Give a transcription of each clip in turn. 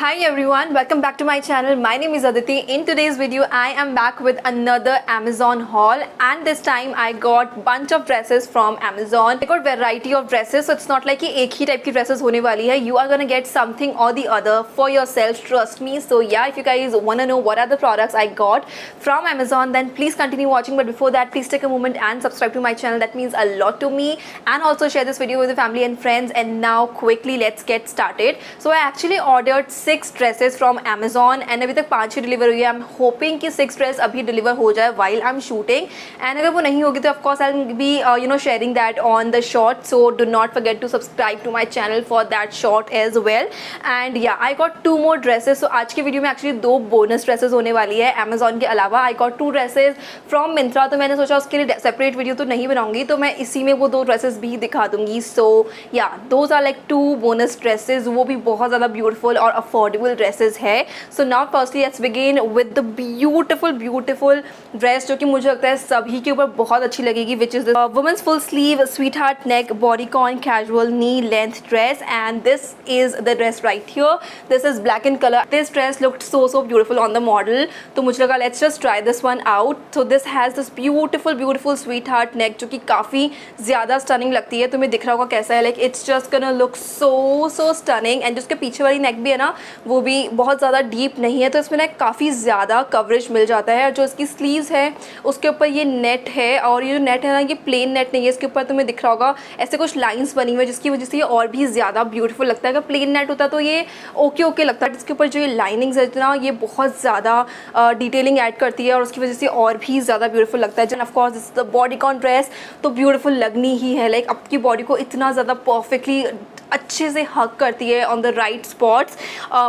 Hi everyone, welcome back to my channel. My name is Aditi. In today's video, I am back with another Amazon haul, and this time I got bunch of dresses from Amazon. I got variety of dresses, so it's not like कि एक ही type की dresses होने वाली है. You are gonna get something or the other for yourself. Trust me. So yeah, if you guys wanna know what are the products I got from Amazon, then please continue watching. But before that, please take a moment and subscribe to my channel. That means a lot to me. And also share this video with your family and friends. And now quickly let's get started. So I actually ordered 6 dresses from Amazon and अभी तक 5 ही deliver हुई है. I am hoping कि 6 dress अभी deliver हो जाए while I am shooting, and अगर वो नहीं होगी तो of course I will be sharing that on the short. So do not forget to subscribe to my channel for that short as well. And yeah I got 2 more dresses. सो आज की video में actually 2 bonus dresses होने वाली है Amazon के अलावा. I got 2 dresses from Myntra, तो मैंने सोचा उसके लिए सेपरेट वीडियो तो नहीं बनाऊंगी, तो मैं इसी में वो 2 ड्रेसेस भी दिखा दूंगी. So yeah those are like 2 bonus dresses, वो भी बहुत ज़्यादा ब्यूटीफुल और अफोर्डेबल ड्रेसेस है. So now firstly let's begin with the beautiful dress जो कि मुझे लगता है सभी के ऊपर बहुत अच्छी लगेगी, which is the women's full sleeve sweetheart neck bodycon casual knee length dress, and this is the dress right here. This is black in colour. This dress looked so beautiful on the model, तो मुझे लगा let's just try this one out. So this has this beautiful sweetheart neck जो कि काफ़ी ज़्यादा stunning लगती है. तुम्हें दिख रहा होगा कैसा है, like it's just gonna look so stunning. And जिसके पीछे वाली नेक भी है ना, वो भी बहुत ज़्यादा डीप नहीं है, तो इसमें ना काफ़ी ज़्यादा कवरेज मिल जाता है. और जो इसकी स्लीव्स है उसके ऊपर ये नेट है, और ये जो नेट है ना, ये प्लेन नेट नहीं है. इसके ऊपर तुम्हें दिख रहा होगा ऐसे कुछ लाइंस बनी हुई है, जिसकी वजह से ये और भी ज़्यादा ब्यूटीफुल लगता है. अगर प्लेन नेट होता तो ये ओके लगता है. इसके ऊपर जो ये लाइनिंग्स है ना, ये बहुत ज़्यादा डिटेलिंग ऐड करती है, और उसकी वजह से और भी ज़्यादा ब्यूटीफुल लगता है. End of course this the bodycon dress तो ब्यूटीफुल लगनी ही है. लाइक आपकी बॉडी को इतना ज़्यादा परफेक्टली अच्छे से हक करती है on the right spots.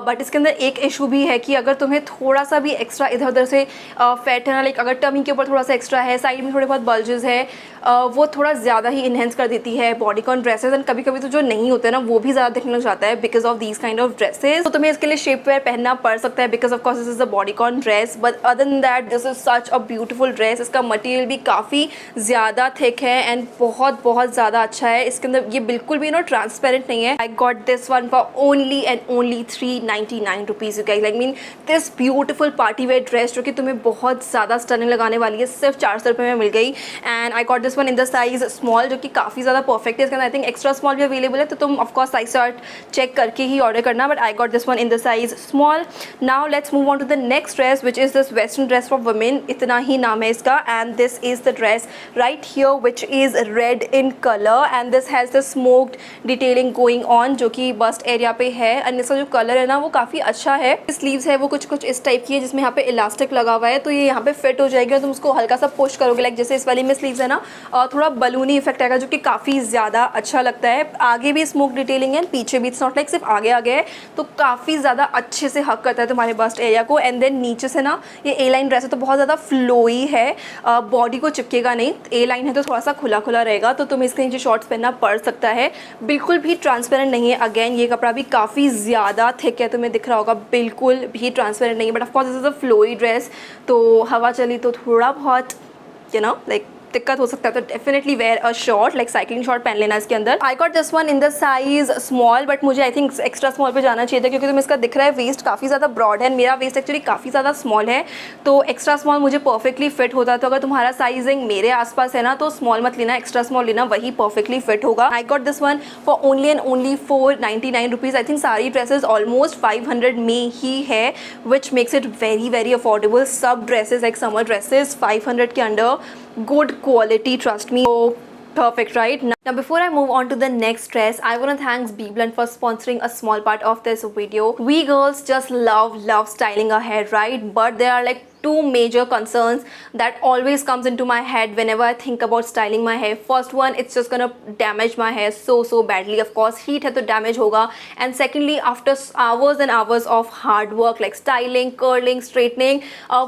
But इसके अंदर एक इशू भी है कि अगर तुम्हें थोड़ा सा भी एक्स्ट्रा इधर उधर से फैट है ना, लाइक अगर टमी के ऊपर थोड़ा सा एक्स्ट्रा है, साइड में थोड़े बहुत बल्जेस है, वो थोड़ा ज़्यादा ही इन्हेंस कर देती है बॉडीकॉन ड्रेसेस. एंड कभी कभी तो जो नहीं होते ना, वो भी ज़्यादा दिखने लग जाता है because of these kind of dresses. तो तुम्हें इसके लिए शेप वेयर पहनना पड़ सकता है because of course this is a bodycon dress. But other than that this is such a beautiful dress. इसका मटेरियल भी काफ़ी ज़्यादा थिक है एंड बहुत ज़्यादा अच्छा है. इसके अंदर ये बिल्कुल भी ट्रांसपेरेंट नहीं है. I got this one for only and only 399 rupees, you guys. I mean this beautiful party wear dress जो कि तुम्हें बहुत ज़्यादा स्टनिंग लगाने वाली है, सिर्फ 400 रुपये में मिल गई. And I got this one in the size small, जो कि काफ़ी ज़्यादा परफेक्ट है. इसके अंदर आई थिंक एक्स्ट्रा स्मॉल भी अवेलेबल है, तो तुम ऑफकोर्स साइज चार्ट चेक करके ही ऑर्डर करना. But I got this one in the size small. Now let's move on to the next dress which is this western dress for women. इतना ही नाम है इसका. And this is the dress right here which is red in colour, and this has the smoked detailing going on, जो कि bast area पे है. And इसका जो कलर है ना, वो काफ़ी अच्छा है. स्लीव्स है वो कुछ इस टाइप की है, जिसमें यहाँ पे इलास्टिक लगा हुआ है, तो ये यहाँ पे फिट हो जाएगी और तुम उसको हल्का सा पुश करोगे. लाइक जैसे इस वाली में स्लीव्स है ना, थोड़ा बलूनी इफेक्ट आएगा, जो कि काफ़ी ज़्यादा अच्छा लगता है. आगे भी स्मोक डिटेलिंग है, पीछे भी. इट्स नॉट लाइक सिर्फ आगे है, तो काफ़ी ज़्यादा अच्छे से हक करता है तुम्हारे बस्ट एरिया को. एंड देन नीचे से ना, ये ए लाइन ड्रेस है तो बहुत ज़्यादा फ्लोई है, बॉडी को चिपकेगा नहीं. ए लाइन है तो थोड़ा सा खुला रहेगा, तो तुम्हें इसके नीचे शॉर्ट्स पहनना पड़ सकता है. बिल्कुल भी ट्रांसपेरेंट नहीं है. अगेन ये कपड़ा भी काफ़ी ज़्यादा थिक है, तुम्हें दिख रहा होगा, बिल्कुल भी ट्रांसपेरेंट नहीं है. But of course this is a flowy dress, तो हवा चली तो थोड़ा बहुत लाइक दिक्कत हो सकता है, तो definitely wear a short, like cycling short पहन लेना इसके अंदर. आई got this one in the size small, but मुझे आई थिंक एक्स्ट्रा स्मॉल पे जाना चाहिए था, क्योंकि तुम्हें इसका दिख रहा है वेस्ट काफ़ी ज़्यादा ब्रॉड है. मेरा वेस्ट एक्चुअली काफ़ी ज़्यादा स्मॉल है, तो एक्स्ट्रा स्मॉल मुझे परफेक्टली फिट होता है. तो अगर तुम्हारा साइजिंग मेरे आसपास है ना, तो स्मॉल मत लेना, एक्स्ट्रा स्मॉल लेना, वही परफेक्टली फिट होगा. आई got this one for only and only 499 rupees. I think सारी ड्रेसेज ऑलमोस्ट 500 में ही है, which makes it very affordable. सब ड्रेसेज लाइक समर ड्रेसेज 500 के under, good quality, trust me. So perfect, right? Now before I move on to the next dress, I want to thank BBlunt for sponsoring a small part of this video. We girls just love styling our hair, right? But there are like 2 major concerns that always comes into my head whenever I think about styling my hair. First one, it's just gonna damage my hair so badly. Of course heat है तो damage होगा. And secondly, after hours and hours of hard work like styling, curling, straightening,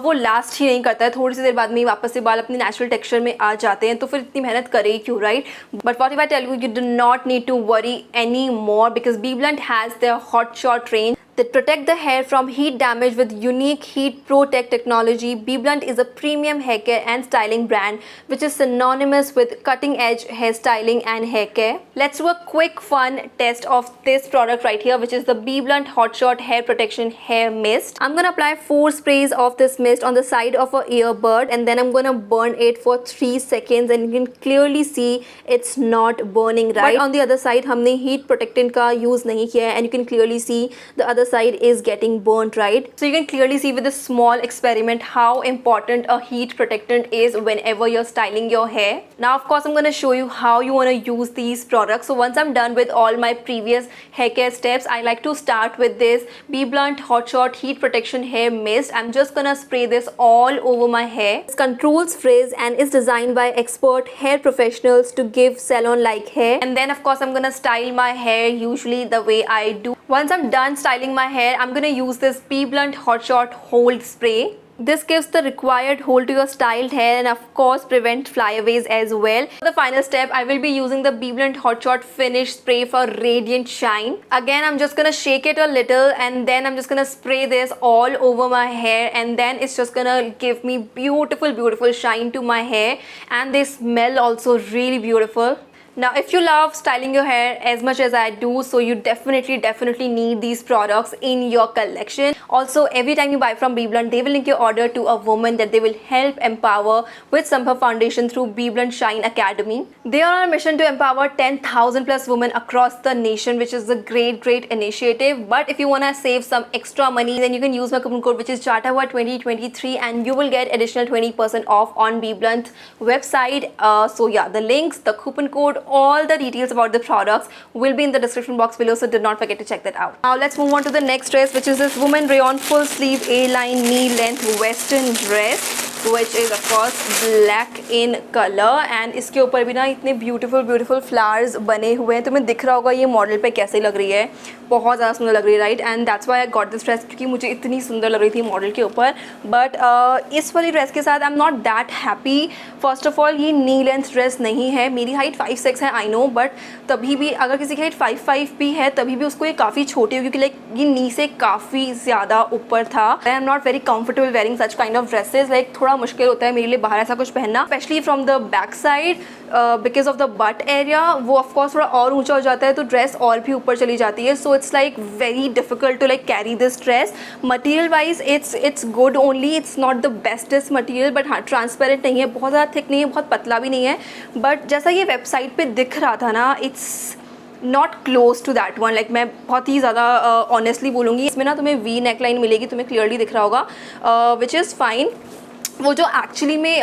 वो last ही नहीं करता है. थोड़ी सी देर बाद में वापस से बाल अपनी natural texture में आ जाते हैं, तो फिर इतनी मेहनत करेगी क्यों, right? But what if I tell you, you do not need to worry anymore, because BBlunt has their hot shot range that protect the hair from heat damage with unique Heat Protect technology. BBlunt is a premium hair care and styling brand which is synonymous with cutting edge hairstyling and hair care. Let's do a quick fun test of this product right here, which is the BBlunt Hotshot Hair Protection Hair Mist. I'm gonna apply 4 sprays of this mist on the side of a earbud, and then I'm gonna burn it for 3 seconds, and you can clearly see it's not burning, right? But on the other side हमने heat protectant का use नहीं किया है, and you can clearly see the other side is getting burnt, right? So you can clearly see with this small experiment how important a heat protectant is whenever you're styling your hair. Now of course I'm going to show you how you want to use these products. So once I'm done with all my previous hair care steps, I like to start with this BBlunt Hotshot Heat Protection Hair Mist. I'm just gonna spray this all over my hair. It controls frizz and is designed by expert hair professionals to give salon-like hair. And then of course I'm gonna style my hair usually the way I do. Once I'm done styling my hair, I'm gonna use this BBlunt Hotshot Hold Spray. This gives the required hold to your styled hair and of course prevent flyaways as well. For the final step, I will be using the BBlunt Hotshot Finish Spray for radiant shine. Again, I'm just gonna shake it a little, and then I'm just gonna spray this all over my hair, and then it's just gonna give me beautiful shine to my hair, and they smell also really beautiful. Now if you love styling your hair as much as I do, so you definitely need these products in your collection. Also, every time you buy from BBlunt, they will link your order to a woman that they will help empower with Sambhav Foundation through BBlunt Shine Academy. They are on a mission to empower 10,000 plus women across the nation, which is a great initiative. But if you want to save some extra money, then you can use my coupon code, which is CHATAHUA2023, and you will get additional 20% off on BBlunt website. So yeah, the links, the coupon code, all the details about the products will be in the description box below, so do not forget to check that out. Now let's move on to the next dress, which is this woman rayon full sleeve A-line knee length western dress, which is of course black in color, and इसके ऊपर भी ना इतने beautiful flowers बने हुए हैं. तुम्हें दिख रहा होगा ये मॉडल पे कैसे लग रही है, बहुत ज़्यादा सुंदर लग रही है, right? And that's why I got this dress, क्योंकि मुझे इतनी सुंदर लग रही थी मॉडल के ऊपर. बट इस वाली ड्रेस के साथ I am not that happy. First of all, ये नी लेंथ ड्रेस नहीं है. मेरी हाइट 5'6" है, आई नो, बट तभी भी अगर किसी की हाइट 5'5" भी है, तभी भी उसको ये काफ़ी छोटी हो, क्योंकि लाइक ये नी से काफ़ी ज़्यादा ऊपर था. I am not very comfortable wearing such kind of dresses. Like थोड़ा मुश्किल होता है मेरे लिए बाहर ऐसा कुछ पहनना, specially from the back side, because of the but area. वो ऑफकोर्स थोड़ा और ऊंचा हो जाता है, तो ड्रेस और भी ऊपर चली जाती है. So it's like very difficult to like carry this dress. Material wise it's good only, it's not the bestest material, but हाँ, ट्रांसपेरेंट नहीं है, बहुत ज़्यादा थिक नहीं है, बहुत पतला भी नहीं है. बट जैसा ये वेबसाइट पे दिख रहा था ना, it's not close to that one. Like मैं बहुत ही ज़्यादा ऑनेस्टली बोलूँगी, इसमें ना तुम्हें वी नेक लाइन मिलेगी, तुम्हें क्लियरली दिख रहा होगा, विच इज़ फाइन. वो जो एक्चुअली में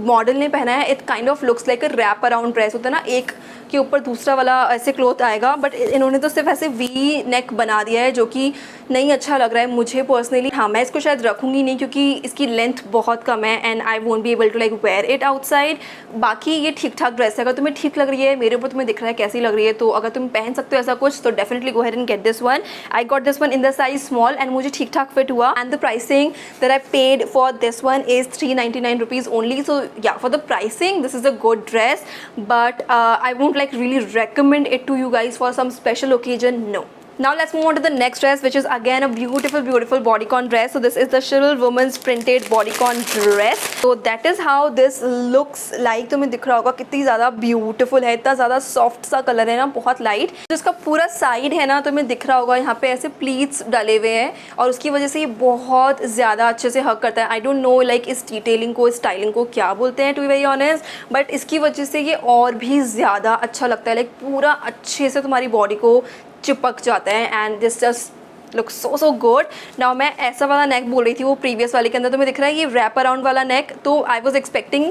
मॉडल ने पहना है, it kind of looks like a wrap around dress होता है ना, एक के ऊपर दूसरा वाला ऐसे क्लोथ आएगा, बट इन्होंने तो सिर्फ ऐसे वी नेक बना दिया है, जो कि नहीं अच्छा लग रहा है मुझे पर्सनली. हाँ, मैं इसको शायद रखूँगी नहीं, क्योंकि इसकी लेंथ बहुत कम है and I won't be able to like wear it outside. बाकी ये ठीक ठाक ड्रेस है. अगर तुम्हें ठीक लग रही है, मेरे ऊपर तुम्हें दिख रहा है कैसी लग रही है, तो अगर तुम पहन सकते हो ऐसा कुछ, तो definitely go ahead and get this one. I got this one in the size small and मुझे ठीक ठाक फिट हुआ. And the pricing that I paid for this one is 399 rupees only. So yeah, for the pricing, this is a good dress, but I won't like really recommend it to you guys for some special occasion, no. Now let's move on to the next dress, which is again a beautiful bodycon dress. So this is the Shrill Women's printed bodycon dress. So that is how this looks like. तुम्हें दिख रहा होगा कितनी ज़्यादा beautiful है, इतना ज़्यादा soft सा कलर है ना, बहुत लाइट. जिसका पूरा साइड है ना, तुम्हें दिख रहा होगा यहाँ पे ऐसे प्लीट्स डाले हुए हैं, और उसकी वजह से ये बहुत ज़्यादा अच्छे से हक करता है. आई डोंट नो लाइक इस डिटेलिंग को, स्टाइलिंग को क्या बोलते हैं, to be very honest, but इसकी वजह से ये और भी ज़्यादा अच्छा लगता है. लाइक पूरा अच्छे से तुम्हारी बॉडी को चिपक जाता है, and this just look so good. Now मैं ऐसा वाला नेक बोल रही थी वो प्रीवियस वाले के अंदर, तो मैं दिख रहा है ये रैप अराउंड वाला नेक, तो आई वाज एक्सपेक्टिंग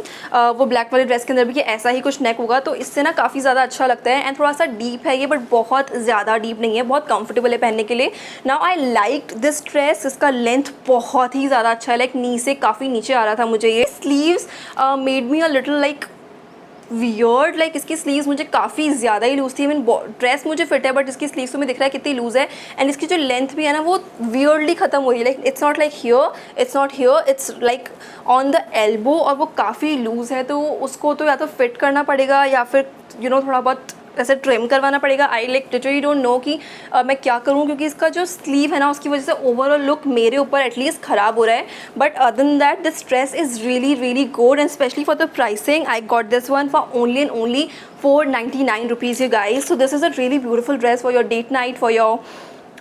वो ब्लैक वाले ड्रेस के अंदर भी कि ऐसा ही कुछ नेक होगा, तो इससे ना काफ़ी ज़्यादा अच्छा लगता है. एंड थोड़ा सा डीप है ये, बट बहुत ज़्यादा डीप नहीं है, बहुत कंफर्टेबल है पहनने के लिए. Now I like this dress. इसका लेंथ बहुत ही ज़्यादा अच्छा है, लाइक नी से काफ़ी नीचे आ रहा था मुझे ये. Sleeves made me a little like weird, like इसकी स्लीव्स मुझे काफ़ी ज़्यादा ही लूज़ थी. मीन ड्रेस मुझे फिट है, बट इसकी स्लीव्स में दिख रहा है कितनी लूज़ है. एंड इसकी जो लेंथ भी है ना, वो वियर्डली ख़त्म हो रही है. Like it's not like here, it's not here, it's like on the elbow, और वो काफ़ी लूज़ है. तो उसको तो या तो फिट करना पड़ेगा, या फिर यू नो थोड़ा बहुत ऐसे ट्रिम करवाना पड़ेगा। I like literally don't know कि मैं क्या करूँ, क्योंकि इसका जो स्लीव है ना उसकी वजह से ओवरऑल लुक मेरे ऊपर एटलीस्ट ख़राब हो रहा है। But other than that this dress is really good and specially for the pricing I got this one for only and only 499 rupees you guys. So this is a really beautiful dress for your date night, for your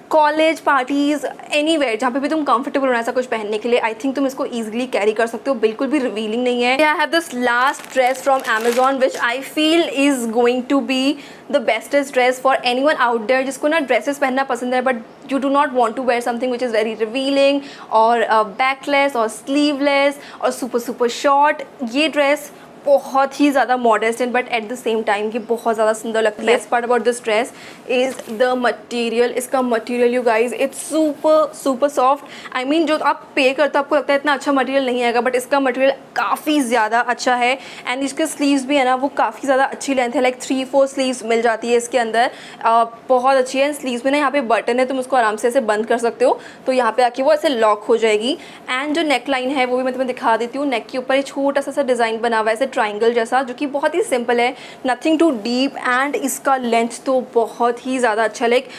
college parties, anywhere जहाँ पे भी तुम comfortable होना ऐसा कुछ पहनने के लिए। आई थिंक तुम इसको ईजिली कैरी कर सकते हो, बिल्कुल भी रिवीलिंग नहीं है। I have this last dress from Amazon which I feel is going to be the bestest dress for anyone out there जिसको ना ड्रेसेस पहनना पसंद है but you do not want to wear something which is very revealing or backless or sleeveless or super short। ये dress बहुत ही ज़्यादा modest and but at the same time ये बहुत ज़्यादा सुंदर लगती है। Best part about this dress is the material. इसका material you guys it's super soft. I mean जो आप पे करते हो आपको लगता है इतना अच्छा मटेरियल नहीं आएगा, बट इसका मटेरियल काफ़ी ज़्यादा अच्छा है। एंड इसके स्लीव्स भी है ना वो काफ़ी ज़्यादा अच्छी लेंथ है, लाइक 3-4 स्लीव्स मिल जाती है इसके अंदर, बहुत अच्छी है। स्लीव्स में ना यहाँ पे बटन है, तुम उसको आराम से ऐसे बंद कर सकते हो, तो यहाँ पे आके वो ऐसे लॉक हो जाएगी। एंड जो नेक लाइन है वो भी मैं तुम्हें दिखा देती हूँ। नेक के ऊपर एक छोटा सा डिज़ाइन बना हुआ है ऐसे ट्राइंगल जैसा, जो कि बहुत ही सिंपल है, नथिंग टू डीप। एंड इसका लेंथ तो बहुत ही ज़्यादा अच्छा, लाइक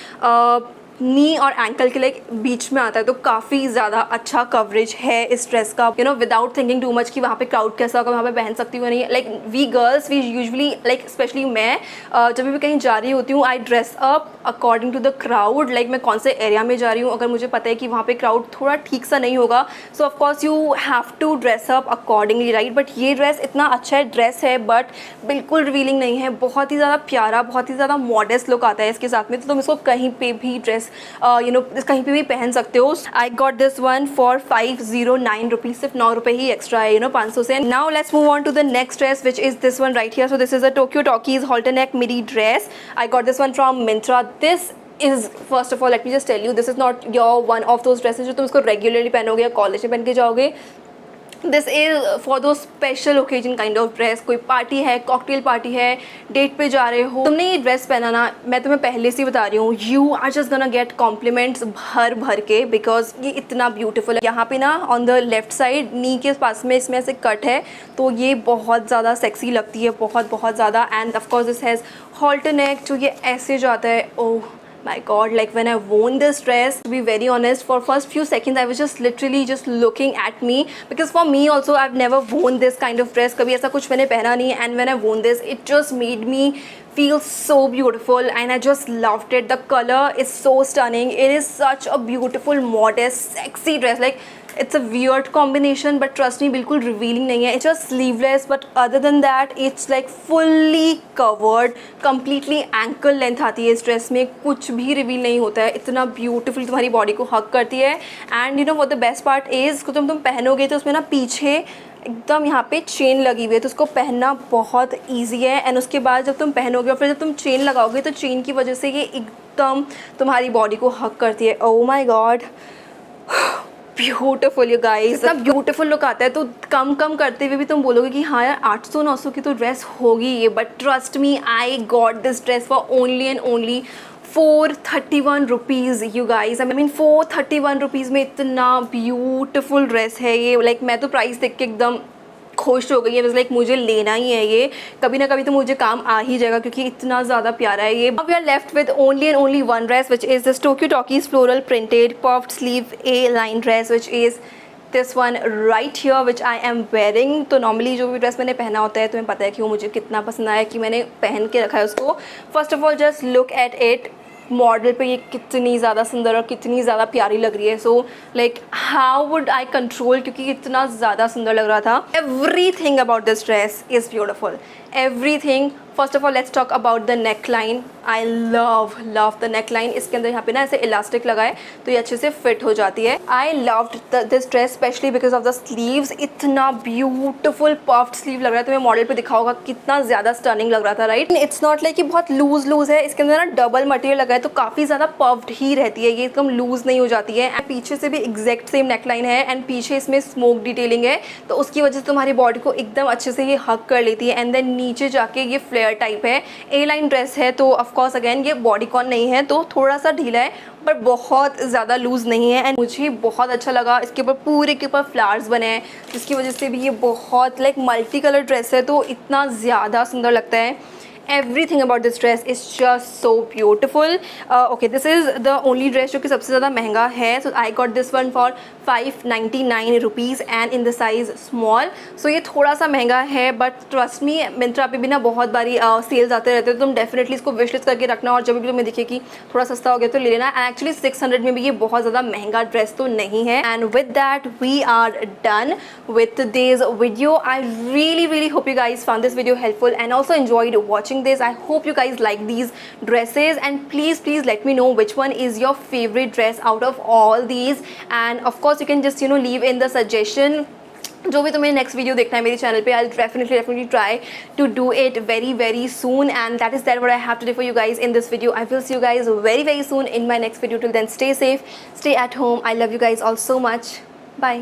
नी और एंकल के लाइक बीच में आता है, तो काफ़ी ज़्यादा अच्छा कवरेज है इस ड्रेस का। You know without thinking too much कि वहाँ पे क्राउड कैसा होगा, वहाँ पे पहन सकती हूँ नहीं। Like we girls we usually like specially मैं जब भी कहीं जा रही होती हूँ I dress up according to the crowd. Like मैं कौन से एरिया में जा रही हूँ, अगर मुझे पता है कि वहाँ पे क्राउड थोड़ा ठीक सा नहीं होगा, so of course you have to dress up accordingly, right. But ये ड्रेस इतना अच्छा है, ड्रेस है बट बिल्कुल रिवीलिंग नहीं है, बहुत ही ज़्यादा प्यारा, बहुत ही ज़्यादा मॉडेस्ट लुक आता है इसके साथ में। तो तुम इसको कहीं पे भी ड्रेस यू नो कहीं पे भी पहन सकते हो। I got this one for 509 rupees, सिर्फ 9 रुपये ही एक्स्ट्रा है 500 से। Now let's move on to the next dress which is this one right here. So this is a Tokyo Talkies halter neck midi dress. I got this one from Myntra. This is, first of all let me just tell you, this is not your one of those dresses जो तुम इसको regularly पहनोगे या college में पहन के जाओगे। This is for दो special occasion kind of dress. कोई पार्टी है, कॉकटेल पार्टी है, डेट पे जा रहे हो, तुमने ये ड्रेस पहना ना, मैं तुम्हें पहले से ही बता रही हूँ, you are just gonna get compliments भर के, बिकॉज ये इतना ब्यूटीफुल है। यहाँ पे ना ऑन द लेफ्ट साइड नी के पास में इसमें ऐसे कट है, तो ये बहुत ज़्यादा सेक्सी लगती है, बहुत ज़्यादा। And of course this has halter neck जो ये ऐसे जाता है। ओह my god, like when I worn this dress, to be very honest, for first few seconds I was just literally just looking at me, because for me also I've never worn this kind of dress, कभी ऐसा कुछ मैंने पहना नहीं। and when I worn this it just made me feel so beautiful and I just loved it. The color is so stunning, it is such a beautiful modest sexy dress, like it's a weird combination but trust me बिल्कुल revealing नहीं है। It's just sleeveless but other than that it's like fully covered, completely ankle length आती है इस dress में, कुछ भी reveal नहीं होता है, इतना ब्यूटीफुल तुम्हारी बॉडी को हग करती है। And you know what the best part is, तुम पहनोगे तो उसमें ना पीछे एकदम यहाँ पे चेन लगी हुई है, तो उसको पहनना बहुत ईजी है। एंड उसके बाद जब तुम पहनोगे और फिर जब तुम चेन लगाओगे तो चेन की वजह से ये एकदम तुम्हारी बॉडी को हग करती है। ओह माई गॉड, ब्यूटीफुल यू गाइस, इतना ब्यूटीफुल लुक आता है। तो कम करते हुए भी तुम बोलोगे कि हाँ यार 800-900 की तो ड्रेस होगी ये, but trust me I got this dress for only and only 431 rupees you guys. I mean 431 rupees में इतना ब्यूटीफुल ड्रेस है ये। लाइक मैं तो प्राइस देख के एकदम खुश हो गई है, लाइक मुझे लेना ही है ये, कभी ना कभी तो मुझे काम आ ही जाएगा क्योंकि इतना ज़्यादा प्यारा है ये। अब we are left with only and only one dress which is this Tokyo Talkies floral printed puffed sleeve A line dress which is this one right here which I am wearing. तो normally जो भी dress मैंने पहना होता है तुम्हें पता है कि वो मुझे कितना पसंद आया कि मैंने पहन के रखा है उसको। First of all just look at it, model पे ये कितनी ज़्यादा सुंदर और कितनी ज़्यादा प्यारी लग रही है। So like how would I control, क्योंकि इतना ज़्यादा सुंदर लग रहा था। Everything about this dress is beautiful, everything. First of all let's talk about the neck line. I love the neck line. इसके अंदर यहाँ पे ना ऐसे इलास्टिक लगाए तो ये अच्छे से फिट हो जाती है। I loved this dress specially because of the sleeves, इतना ब्यूटीफुल पफ्ड स्लीव लग रहा है। तो मैं मॉडल पे दिखा होगा कितना ज़्यादा स्टनिंग लग रहा था, राइट। इट्स नॉट लाइक कि बहुत लूज है, इसके अंदर ना डबल मटेरियल लगा है तो काफ़ी ज़्यादा पफ्ड ही रहती है, ये एकदम लूज नहीं हो जाती है। एंड पीछे से भी एग्जैक्ट सेम नेक लाइन है एंड पीछे इसमें स्मोक डिटेलिंग है, तो उसकी वजह से तुम्हारी बॉडी को एकदम अच्छे से ये हग कर लेती है। एंड देन नीचे जाके ये फ्लेयर टाइप है, ए लाइन ड्रेस है, तो ऑफकोर्स अगेन ये बॉडीकॉन नहीं है तो थोड़ा सा ढीला है पर बहुत ज़्यादा लूज़ नहीं है। एंड मुझे बहुत अच्छा लगा, इसके ऊपर पूरे के ऊपर फ्लावर्स बने हैं जिसकी वजह से भी ये बहुत लाइक मल्टी कलर ड्रेस है तो इतना ज़्यादा सुंदर लगता है। everything about this dress is just so beautiful. Okay, this is the only dress जो कि सबसे ज़्यादा महंगा है. So I got this one for 599 rupees and in the size small. So ये थोड़ा सा महंगा है, but trust me, मिंत्रा पे भी ना बहुत बारी सेल्स आते रहते हैं, तो तुम डेफिनेटली इसको विश लिस्ट करके रखना, और जब भी तुम्हें दिखे कि थोड़ा सस्ता हो गया तो ले लेना. एंड एक्चुअली 600 में भी ये बहुत ज़्यादा महंगा ड्रेस तो नहीं है. And with that we are done with today's video. I really hope you guys found this video helpful and also enjoyed watching this. I hope you guys like these dresses, and please let me know which one is your favorite dress out of all these. And of course you can just leave in the suggestion जो भी तुम्हें next video देखना है मेरे channel पे. I'll definitely try to do it very soon. And that is what I have to do for you guys in this video. I will see you guys very soon in my next video. Till then, stay safe, stay at home. I love you guys all so much.